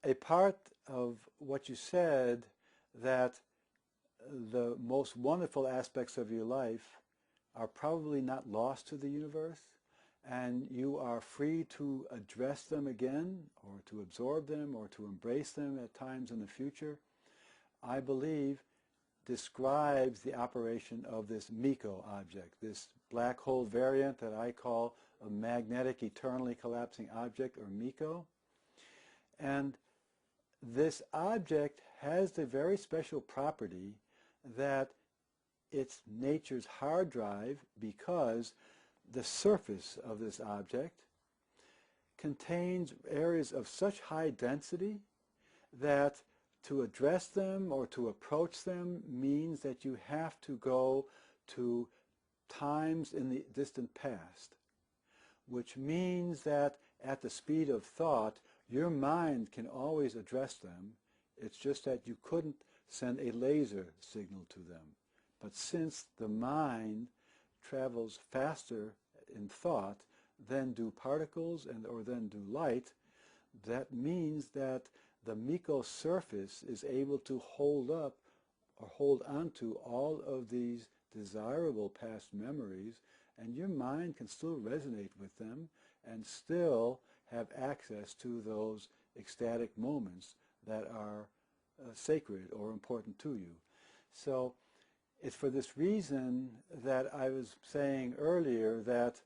a part of what you said, that the most wonderful aspects of your life are probably not lost to the universe, and you are free to address them again, or to absorb them, or to embrace them at times in the future, I believe describes the operation of this MECO object, this black hole variant that I call a magnetic eternally collapsing object, or MECO. And this object has the very special property that it's nature's hard drive, because the surface of this object contains areas of such high density that to address them or to approach them means that you have to go to times in the distant past, which means that at the speed of thought, your mind can always address them. It's just that you couldn't send a laser signal to them. But since the mind travels faster in thought than do particles or than do light, that means that the MECO surface is able to hold up or hold onto all of these desirable past memories, and your mind can still resonate with them and still have access to those ecstatic moments that are sacred or important to you. So it's for this reason that I was saying earlier that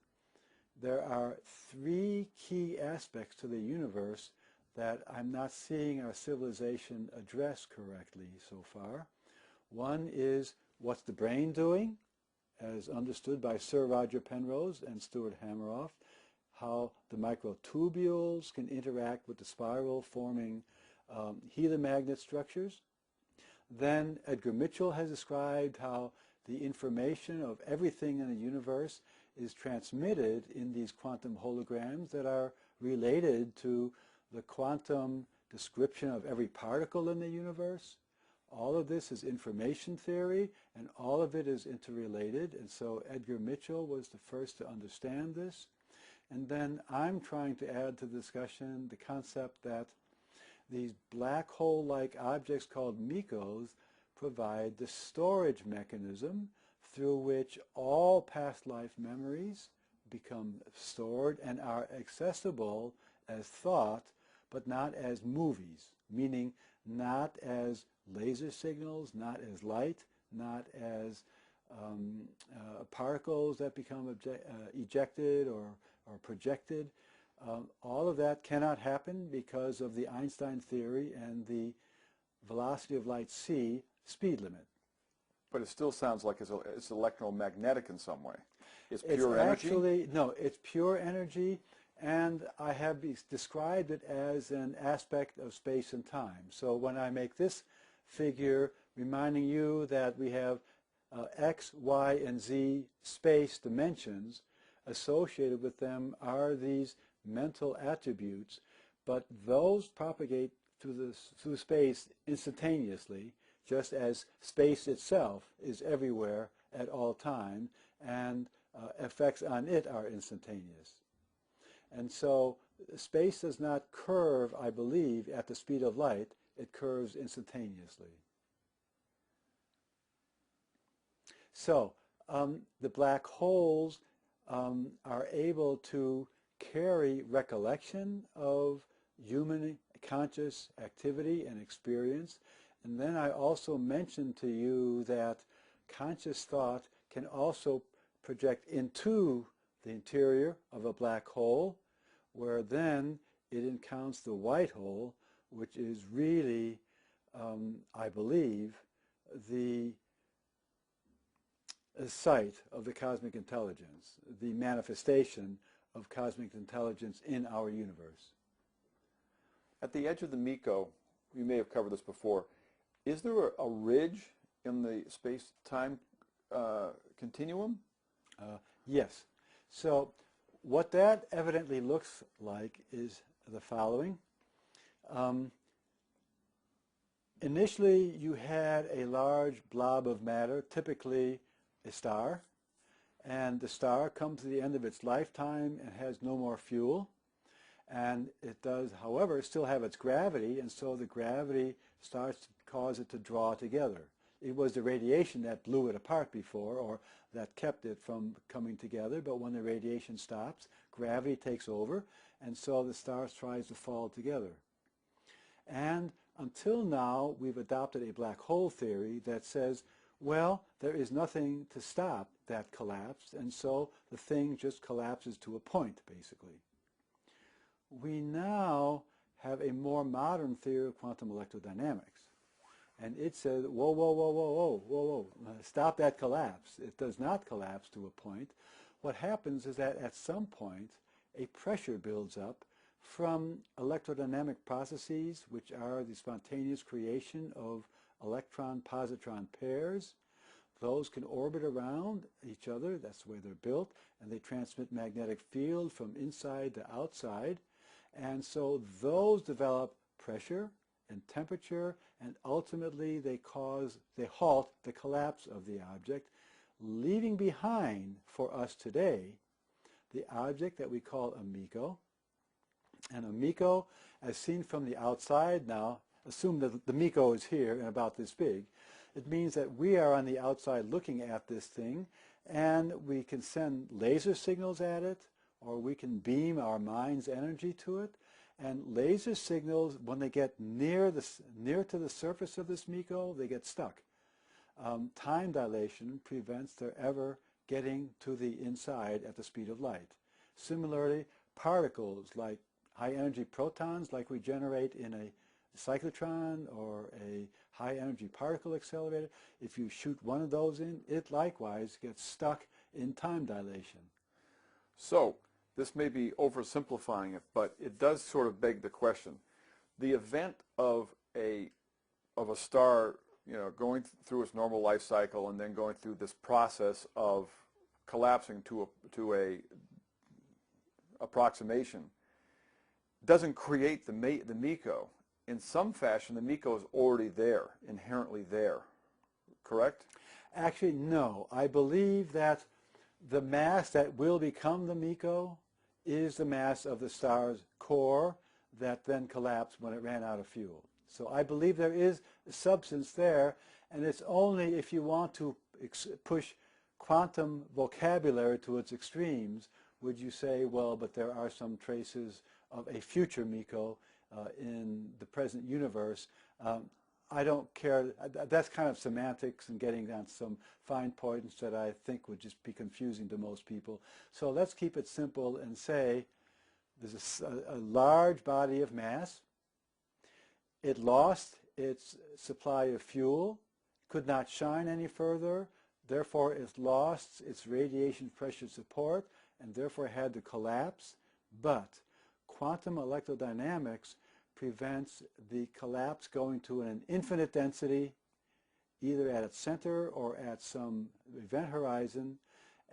there are three key aspects to the universe that I'm not seeing our civilization address correctly so far. One is, what's the brain doing, as understood by Sir Roger Penrose and Stuart Hameroff, how the microtubules can interact with the spiral, forming helicomagnet structures. Then Edgar Mitchell has described how the information of everything in the universe is transmitted in these quantum holograms that are related to the quantum description of every particle in the universe. All of this is information theory, and all of it is interrelated, and so Edgar Mitchell was the first to understand this. And then I'm trying to add to the discussion the concept that these black hole-like objects called MECOs provide the storage mechanism through which all past life memories become stored and are accessible as thought, but not as movies, meaning not as laser signals, not as light, not as particles that become ejected or projected. All of that cannot happen because of the Einstein theory and the velocity of light c speed limit. But it still sounds like it's electromagnetic in some way. It's pure energy? Actually, no, it's pure energy, and I have described it as an aspect of space and time. So when I make this figure reminding you that we have x, y, and z space dimensions, associated with them are these mental attributes, but those propagate through space instantaneously, just as space itself is everywhere at all time, and effects on it are instantaneous. And so space does not curve, I believe, at the speed of light. It curves instantaneously. So the black holes are able to carry recollection of human conscious activity and experience. And then I also mentioned to you that conscious thought can also project into the interior of a black hole, where then it encounters the white hole, which is really, I believe, the site of the cosmic intelligence, the manifestation of cosmic intelligence in our universe. At the edge of the MECO, we may have covered this before, is there a ridge in the space-time continuum? Yes. So what that evidently looks like is the following. Initially, you had a large blob of matter, typically a star, and the star comes to the end of its lifetime and has no more fuel. And it does, however, still have its gravity, and so the gravity starts to cause it to draw together. It was the radiation that blew it apart before, or that kept it from coming together, but when the radiation stops, gravity takes over, and so the star tries to fall together. And until now, we've adopted a black hole theory that says, well, there is nothing to stop that collapse, and so the thing just collapses to a point, basically. We now have a more modern theory of quantum electrodynamics. And it says, whoa, whoa, whoa, whoa, whoa, whoa, whoa, stop that collapse. It does not collapse to a point. What happens is that at some point, a pressure builds up from electrodynamic processes, which are the spontaneous creation of electron-positron pairs. Those can orbit around each other, that's the way they're built, and they transmit magnetic field from inside to outside. And so those develop pressure and temperature, and ultimately they halt the collapse of the object, leaving behind for us today the object that we call a MECO. And a MECO, as seen from the outside now, assume that the MECO is here and about this big, it means that we are on the outside looking at this thing, and we can send laser signals at it, or we can beam our mind's energy to it. And laser signals, when they get near to the surface of this MECO, they get stuck. Time dilation prevents their ever getting to the inside at the speed of light. Similarly, particles like high-energy protons, like we generate in a cyclotron or a high-energy particle accelerator, if you shoot one of those in, it likewise gets stuck in time dilation. So, this may be oversimplifying it, but it does sort of beg the question. The event of a star, going through its normal life cycle and then going through this process of collapsing to a approximation doesn't create the MECO. In some fashion, the MECO is already there, inherently there, correct? Actually, no. I believe that the mass that will become the MECO is the mass of the star's core that then collapsed when it ran out of fuel. So I believe there is a substance there, and it's only if you want to push quantum vocabulary to its extremes would you say, well, but there are some traces of a future MECO in the present universe. I don't care. That's kind of semantics and getting down to some fine points that I think would just be confusing to most people. So let's keep it simple and say there's a large body of mass. It lost its supply of fuel, could not shine any further, therefore it lost its radiation pressure support, and therefore had to collapse. But quantum electrodynamics prevents the collapse going to an infinite density, either at its center or at some event horizon,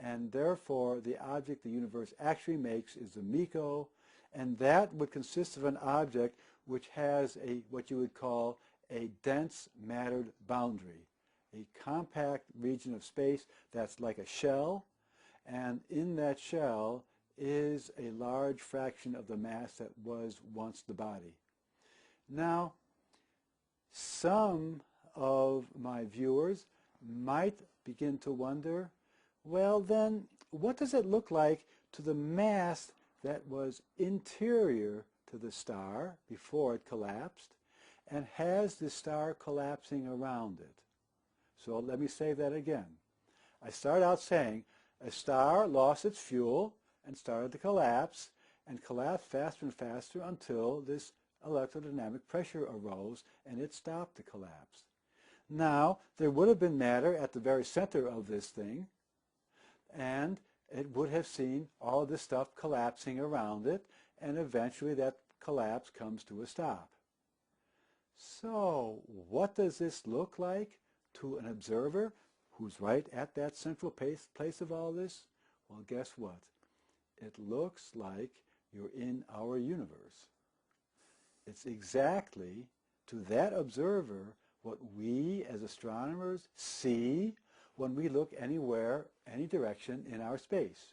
and therefore the object the universe actually makes is the MECO, and that would consist of an object which has what you would call a dense mattered boundary, a compact region of space that's like a shell, and in that shell is a large fraction of the mass that was once the body. Now, some of my viewers might begin to wonder, well then, what does it look like to the mass that was interior to the star before it collapsed, and has the star collapsing around it? So let me say that again. I start out saying a star lost its fuel and started to collapse, and collapsed faster and faster until this electrodynamic pressure arose and it stopped the collapse. Now, there would have been matter at the very center of this thing, and it would have seen all this stuff collapsing around it, and eventually that collapse comes to a stop. So, what does this look like to an observer who's right at that central place of all this? Well, guess what? It looks like you're in our universe. It's exactly, to that observer, what we as astronomers see when we look anywhere, any direction in our space.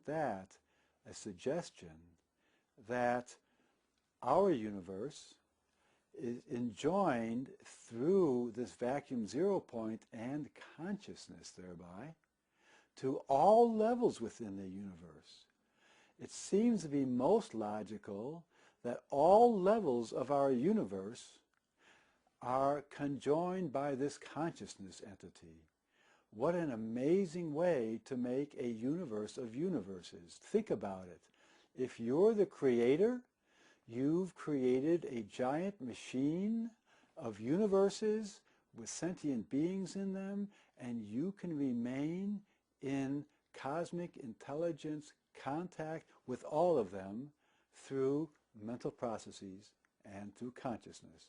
isn't that a suggestion that our universe is enjoined through this vacuum zero point and consciousness thereby to all levels within the universe? It seems to be most logical that all levels of our universe are conjoined by this consciousness entity. What an amazing way to make a universe of universes. Think about it. If you're the creator, you've created a giant machine of universes with sentient beings in them, and you can remain in cosmic intelligence contact with all of them through mental processes and through consciousness.